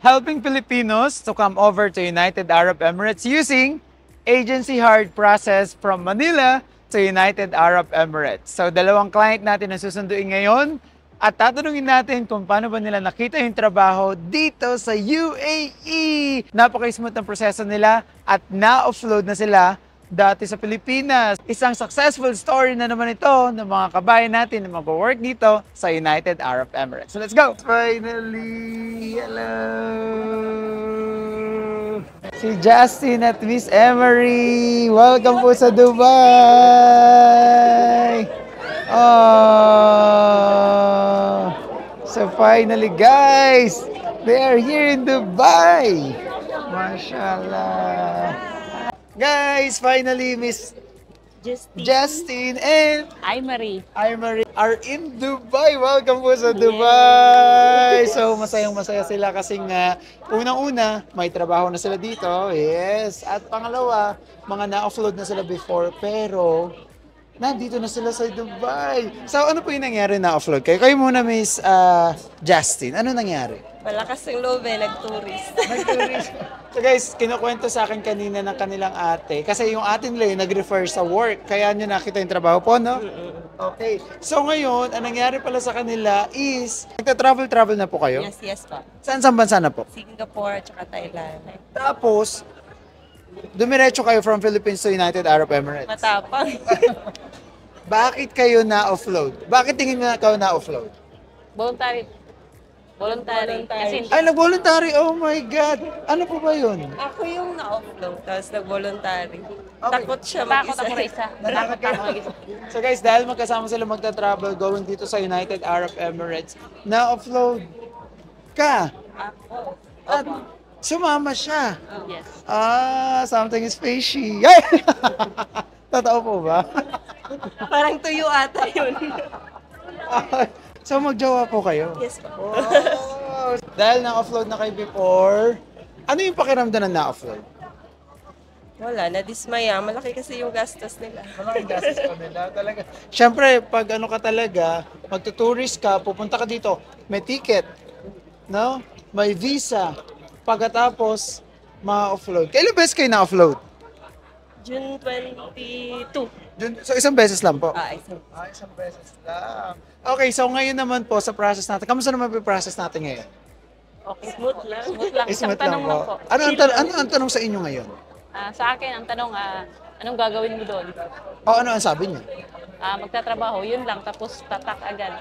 helping Filipinos to come over to United Arab Emirates using agency hired process from Manila to United Arab Emirates. So dalawang client natin ang susunduin ngayon at tatanungin natin kung paano ba nila nakita yung trabaho dito sa UAE. Napaka-smooth ng proseso nila at na-offload na sila dati sa Pilipinas. Isang successful story na naman ito ng mga kabayan natin na mag-work dito sa United Arab Emirates. So let's go! Finally! Hello! Si Justin at Miss Emery! Welcome po sa Dubai! Oh! So finally guys! They are here in Dubai! Mashallah! Guys, finally, Miss Justin and Imery are in Dubai. Welcome po sa Dubai! So, masayang-masaya sila kasi nga, unang-una, may trabaho na sila dito. Yes. At pangalawa, mga na-offload na sila before, pero nandito na sila sa Dubai. So, ano po yung nangyari na-offload kayo? Kayo muna, Miss Justin. Ano nangyari? Malakas yung loob nag-tourist. Nag-tourist. So guys, kinukwento sa akin kanina ng kanilang ate. Kasi yung atin nila yung nag-refer sa work. Kaya nyo nakita yung trabaho po, no? Okay. So ngayon, ang nangyari pala sa kanila is, nagta-travel na po kayo? Yes po. Saan bansa na po? Singapore at Thailand. Tapos, dumiretso kayo from Philippines to United Arab Emirates. Matapang. Bakit kayo na-offload? Bakit tingin nyo na kayo na-offload? Voluntary. Kasi Ay, nag-voluntary! Oh my God! Ano po ba yun? Ako yung na-offload, tapos nag-voluntary. Okay. Takot siya takot ako mag-isa. isa. Takot ako mag-isa. So guys, dahil magkasama sila magta-travel going dito sa United Arab Emirates, na-offload ka. Ako. At sumama siya. Yes. Something is fishy. Ay! Totoo po ba? Parang tuyo ata yun. So magjowa po kayo? Yes po. Wow! Dahil na-offload na kayo before, ano yung pakiramdam na na-offload? Wala, nadismaya. Malaki kasi yung gastos nila. Malaking gastos pa nila talaga. Siyempre, pag ano ka talaga, magtutourist ka, pupunta ka dito, may ticket, no? May visa, pagkatapos, ma-offload. Kailan beses kayo na-offload? June 22. So isang beses lang po? Isang. Isang beses lang. Okay, so ngayon naman po sa process natin, kamusta naman po yung process natin ngayon? Okay. Smooth lang. Smooth lang. Isang Smooth tanong lang po. Ano ang, Chill lang. ano ang tanong sa inyo ngayon? Sa akin, ang tanong, anong gagawin mo doon? Ano ang sabi niyo? Magtatrabaho, yun lang. Tapos tatak agad.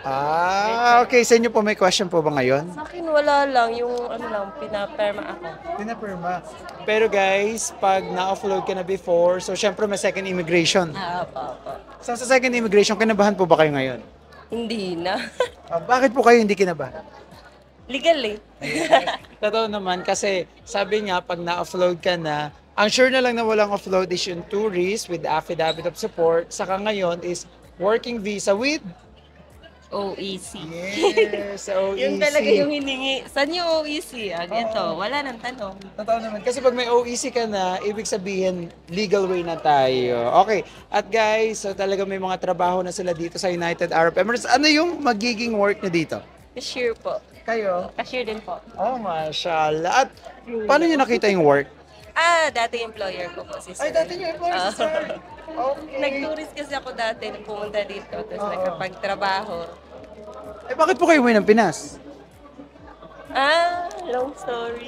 Okay. Sa inyo po may question po ba ngayon? Sa akin wala lang. Yung ano lang, pinaperma ako. Pinapirma. Pero guys, pag na-offload ka na before, so syempre may second immigration. Opo. So sa second immigration, kinabahan po ba kayo ngayon? Hindi na. Bakit po kayo hindi kinabahan? Legal eh. Totoo naman kasi sabi nga pag na-offload ka na, ang sure na lang na walang offload is yung tourist with affidavit of support. Saka ngayon is working visa with OEC. yes, OEC. Yun talaga yung hiningi. Saan yung OEC? Ito, wala nang tanong. Totoo naman. Kasi pag may OEC ka na, ibig sabihin, legal way na tayo. Okay. At guys, so talaga may mga trabaho na sila dito sa United Arab Emirates. Ano yung magiging work nyo dito? Cashier po. Kayo? Cashier din po. Oh, mashallah. At paano nyo nakita yung work? Dati employer ko po si Sir. Ay, dati nyo employer si Sir. Okay. Nag-tourist kasi ako dati, pumunta dito, tapos nakapagtrabaho. Bakit po kayo umuwi ng Pinas? Long story.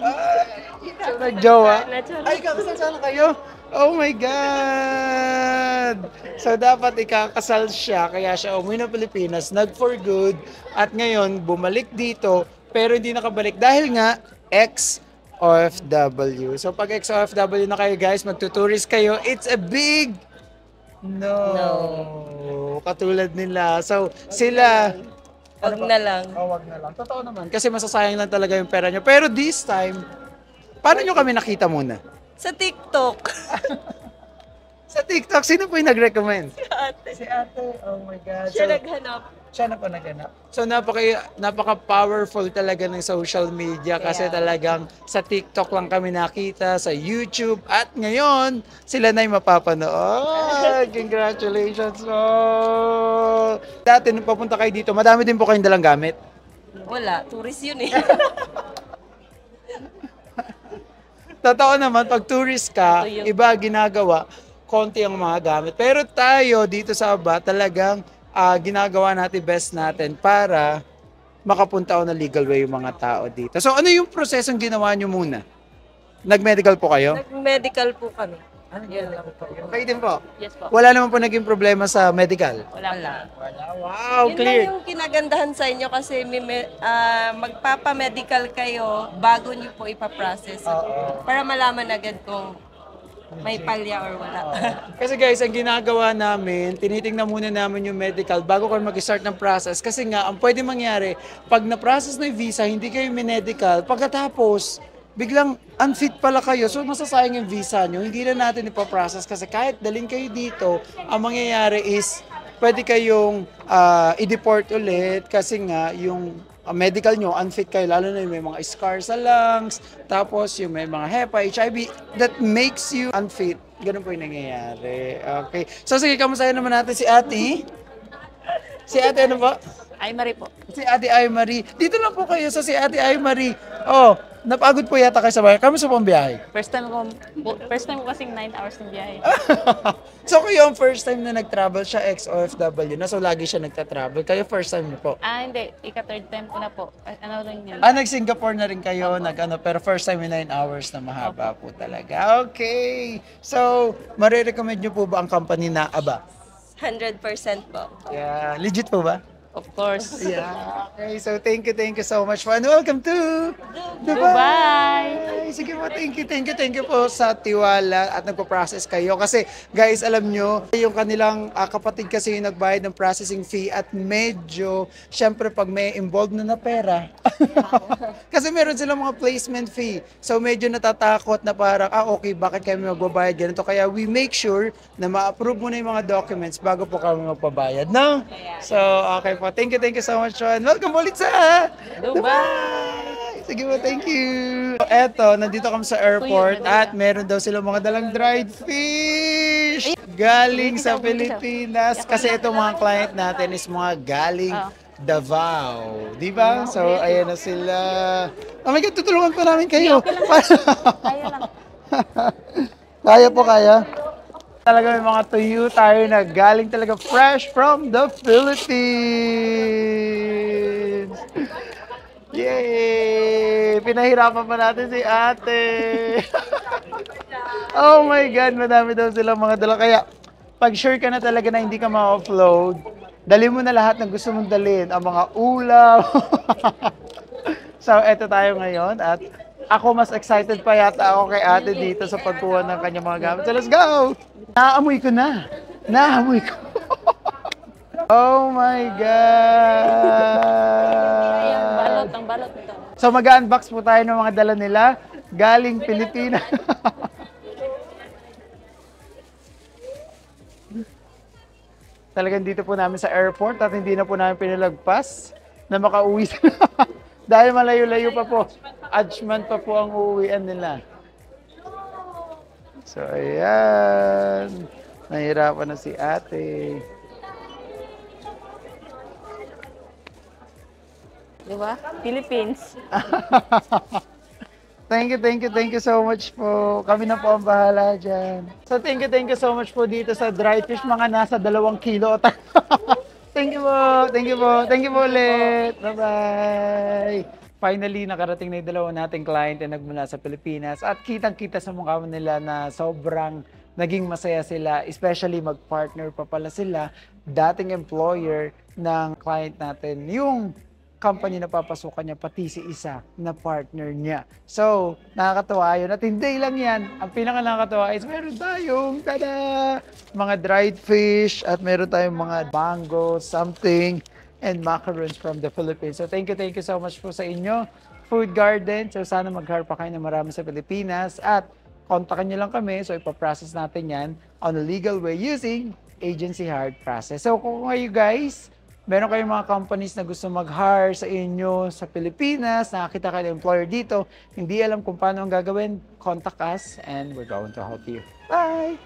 So, nag-jowa? Natural. Ay, kakasal sana kayo? Oh my God! So, dapat ikakasal siya, kaya siya umuwi ng Pilipinas, nag-for good, at ngayon, bumalik dito, pero hindi nakabalik dahil nga, ex-OFW. So, pag ex-OFW na kayo, guys, magtutourist kayo, it's a big no. Katulad nila. So, sila... Wag na lang. Wag na lang. Totoo naman. Kasi masasayang lang talaga yung pera nyo. Pero this time, paano nyo kami nakita muna? Sa TikTok. Sa TikTok, sino po yung nag-recommend? Si ate. Si ate. Oh my God. Siya naghanap. Siya na po naghanap. So, napaka-powerful talaga ng social media kasi talagang sa TikTok lang kami nakita, sa YouTube, at ngayon, sila na yung mapapanood. Congratulations po! Dati, nung papunta kayo dito, madami din po kayong dalang gamit. Wala, tourist yun eh. Totoo naman, pag tourist ka, Ito yung- iba ginagawa, konti ang mga gamit. Pero tayo dito sa Aba, talagang ginagawa natin best natin para makapunta o na legal way yung mga tao dito. So ano yung prosesong ginawa nyo muna? Nag-medical po kayo? Nag-medical po kami. Yun lang po. Kayo din po? Yes po. Wala naman po naging problema sa medical? Wala. Wow, Yun lang yung kinagandahan sa inyo kasi magpapa-medical kayo bago nyo po ipaprocess. Para malaman agad kung may palya or wala. Kasi guys, ang ginagawa namin, tinitingnan muna namin yung medical bago kami mag-start ng process. Kasi nga, ang pwede mangyari, pag na-process na yung visa, hindi kayo medical, pagkatapos, biglang unfit pala kayo, so masasayang yung visa nyo, hindi na natin ipaprocess kasi kahit dalhin kayo dito, ang mangyayari is, pwede kayong i-deport ulit kasi nga yung medical nyo, unfit kayo, lalo na yung may mga scar sa lungs, tapos yung may mga HEPA, HIV, that makes you unfit. Ganun po yung nangyayari. Okay. So sige, kamustahin naman natin si Ate. Si Ate ano po? Ay, Marie po. Si Ate Ay Marie. Dito lang po kayo sa si Ate Ay Marie. Oh, napagod po yata kayo sa bahay. Kamusta po ang biyahe? First time ko kasing 9 hours ng biyahe. So kayo ang first time na nag-travel siya, ex-OFW na, so lagi siya nagta-travel. Kayo first time niyo po? Hindi. Ika-third time ko na po. Ano rin yun? Nag-Singapore na rin kayo, pero first time in 9 hours na mahaba po talaga. Okay. So, marirecommend niyo po ba ang company na Aba? 100% po. Yeah. Legit po ba? Of course. Yeah. Okay, so thank you so much po. And welcome to Dubai! Sige po, thank you po sa tiwala at nagpo-process kayo. Kasi guys, alam nyo, yung kanilang kapatid kasi yung nagbayad ng processing fee at medyo, syempre pag may involved na pera, kasi meron silang mga placement fee. So medyo natatakot na parang, okay, bakit kami magbabayad ganito? Kaya we make sure na ma-approve muna yung mga documents bago po kami magpabayad, no? So, okay po. Thank you so much, Sean. Welcome ulit sa Dubai! Sige po, thank you. Eto, nandito kami sa airport at meron daw silang mga dalang dried fish galing sa Pilipinas. Kasi itong mga client natin is mga galing Davao. Di ba? So, ayan na sila. Oh my God, tutulungan pa namin kayo. Kaya lang. Kaya po, kaya. Talaga may mga tuyo tayo na galing talaga fresh from the Philippines. Yay! Pinahirapan pa natin si ate. Oh my God, madami daw silang mga dala. Kaya, pag sure ka na talaga na hindi ka ma-offload, dali mo na lahat ng gusto mong dalhin. Ang mga ulam. So, eto tayo ngayon at ako mas excited pa yata ako kay ate dito sa pagkuha ng kanyang mga gamit. So, let's go! Naamoy ko na. Naamoy ko. Oh my God! Ang balot nito. So mag-unbox po tayo ng mga dala nila galing Pilipinas. Talagang dito po namin sa airport at hindi na po namin pinalagpas na makauwi sila. Dahil malayo-layo pa po. Ajman pa po ang uuwian nila. So ayan. Nahirapan na si ate. Di ba? Philippines. Thank you so much po. Kami na po ang bahala dyan. So thank you so much po dito sa dried fish. Mga nasa 2 kilo. Thank you po ulit. Bye-bye. Finally, nakarating na yung dalawa nating client na nagmula sa Pilipinas. At kitang-kita sa mukha nila na sobrang naging masaya sila. Especially mag-partner pa pala sila. Dating employer ng client natin. Yung company na papasukan niya, pati si isa na partner niya. So, nakakatawa yun. At hindi lang yan. Ang pinaka nakakatawa is meron tayong mga dried fish at meron tayong mga mango, something, and macarons from the Philippines. So, thank you so much po sa inyo. Food Garden. So, sana mag-hire pa kayo na marami sa Pilipinas. At kontakin nyo lang kami. So, ipaprocess natin yan on a legal way using agency hired process. So, kung kayo guys, meron kayong mga companies na gusto mag-hire sa inyo sa Pilipinas, nakakita kayo ng employer dito, hindi alam kung paano ang gagawin, contact us and we're going to help you. Bye!